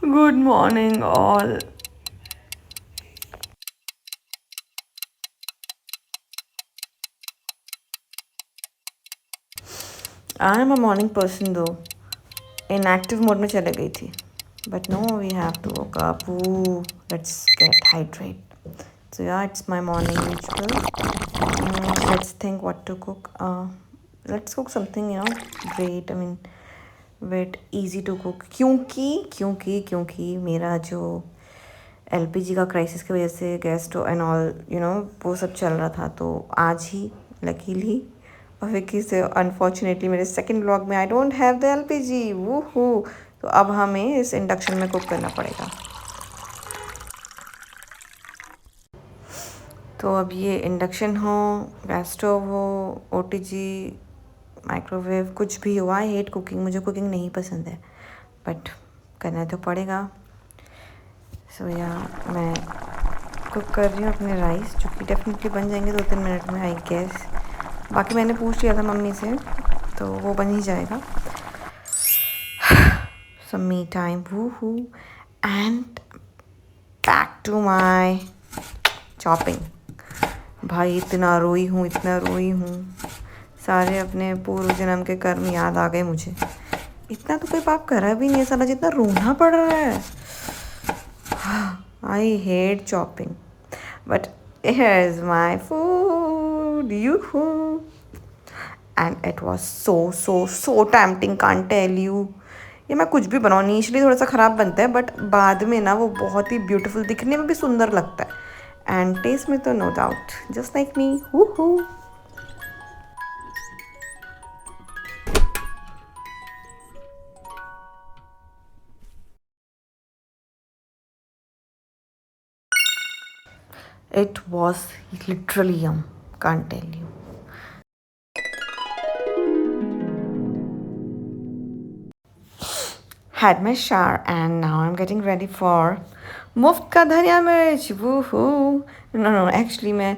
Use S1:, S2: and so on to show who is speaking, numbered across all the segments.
S1: Good morning, all. I am a morning person though. Inactive mode में चले गई थी. But no, we have to wake up. Ooh, let's get hydrate. So yeah, it's my morning ritual. Let's think what to cook. Let's cook something great. I mean, bit easy to cook. क्योंकि मेरा जो LPG का crisis की वजह से gas stove and all वो सब चल रहा था, तो आज ही लकीली और विक्की से अनफॉर्चुनेटली मेरे सेकंड ब्लॉग में आई डोंट हैव द एलपीजी। वो तो अब हमें इस इंडक्शन में कुक करना पड़ेगा। तो अब ये इंडक्शन हो, गैस स्टोव हो, ओटीजी, माइक्रोवेव, कुछ भी हो, आई हेट कुकिंग, मुझे कुकिंग नहीं पसंद है, बट करना तो पड़ेगा। सो या मैं कुक कर रही हूँ अपने राइस, जो कि डेफिनेटली बन जाएंगे 2-3 मिनट में आई गेस। बाकी मैंने पूछ लिया था मम्मी से, तो वो बन ही जाएगा। Some me time, woo and back to my chopping. भाई इतना रोई हूँ, सारे अपने पूर्व जन्म के कर्म याद आ गए मुझे। इतना तो कोई पाप करा भी नहीं है साला जितना रोना पड़ रहा है। I hate chopping, but here is my food, yoo-hoo, and it was so tempting, can't tell you। ये मैं कुछ भी बनाऊँ, इनिशियली थोड़ा सा ख़राब बनता है, बट बाद में ना वो बहुत ही ब्यूटीफुल, दिखने में भी सुंदर लगता है, एंड टेस्ट में तो no doubt, just like me. Who it was literally yum, can't tell you। Had my shower and now I'm getting ready for मुफ्त का धनिया मिर्च। वूहू। नो एक्चुअली मैं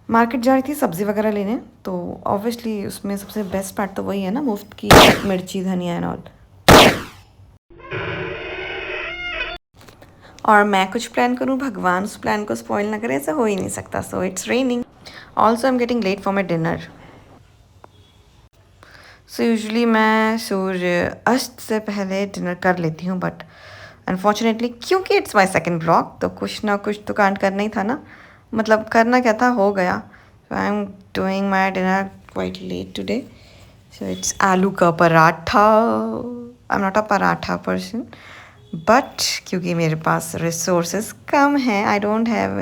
S1: मार्केट जा रही थी सब्ज़ी वगैरह लेने, तो ऑब्वियसली उसमें सबसे बेस्ट पार्ट तो वही है ना, मुफ्त की मिर्ची, धनिया एंड ऑल। और मैं कुछ प्लान करूँ, भगवान उस प्लान को स्पॉइल ना करे, ऐसा हो ही नहीं सकता। So it's raining, also I am getting late for my dinner. So usually मैं सूर्य अस्त से पहले डिनर कर लेती हूँ, बट अनफॉर्चुनेटली क्योंकि इट्स माई सेकेंड ब्लॉग, तो कुछ ना कुछ तो कांड करना ही था ना, मतलब करना क्या था, हो गया। So I am doing my dinner quite late today. So it's aloo का paratha. I am not a paratha person, but क्योंकि मेरे पास रिसोर्सेज कम हैं, I don't have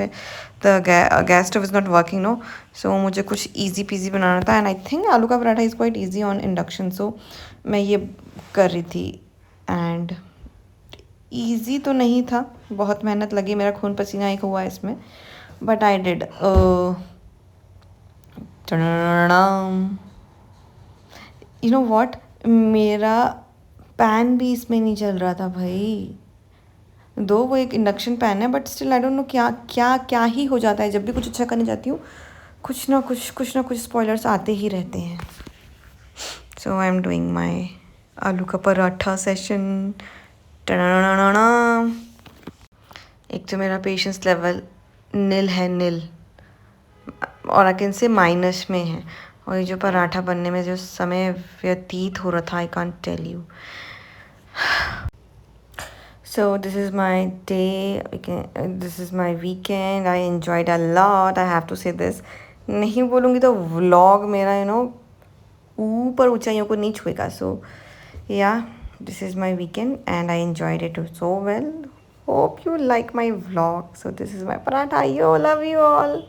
S1: the gas stove is not working no, so मुझे कुछ इजी पीजी बनाना था, and I think aloo का paratha is quite easy on induction, so मैं ये कर रही थी। एंड ईजी तो नहीं था, बहुत मेहनत लगी, मेरा खून पसीना एक हुआ इसमें, but I did. You know what, मेरा पैन भी इसमें नहीं चल रहा था भाई। दो वो एक इंडक्शन पैन है, but still I don't know क्या क्या क्या ही हो जाता है, जब भी कुछ अच्छा करने जाती हूँ कुछ ना कुछ स्पॉयलर्स आते ही रहते हैं। सो आई एम डूइंग माई आलू का पराठा सेशन। एक तो मेरा पेशेंस लेवल नील है, नील, और आई कैन से माइनस में है, और ये जो पराठा बनने में जो समय व्यतीत हो रहा था, I can't tell you. So this is my day, this is my weekend, I enjoyed a lot, I have to say this। नहीं बोलूँगी तो व्लॉग मेरा ऊपर ऊंचाइयों को नहीं छुएगा। सो या this is my weekend and I enjoyed it so well. Hope you like my vlog. So this is my paratha. Yo love you all.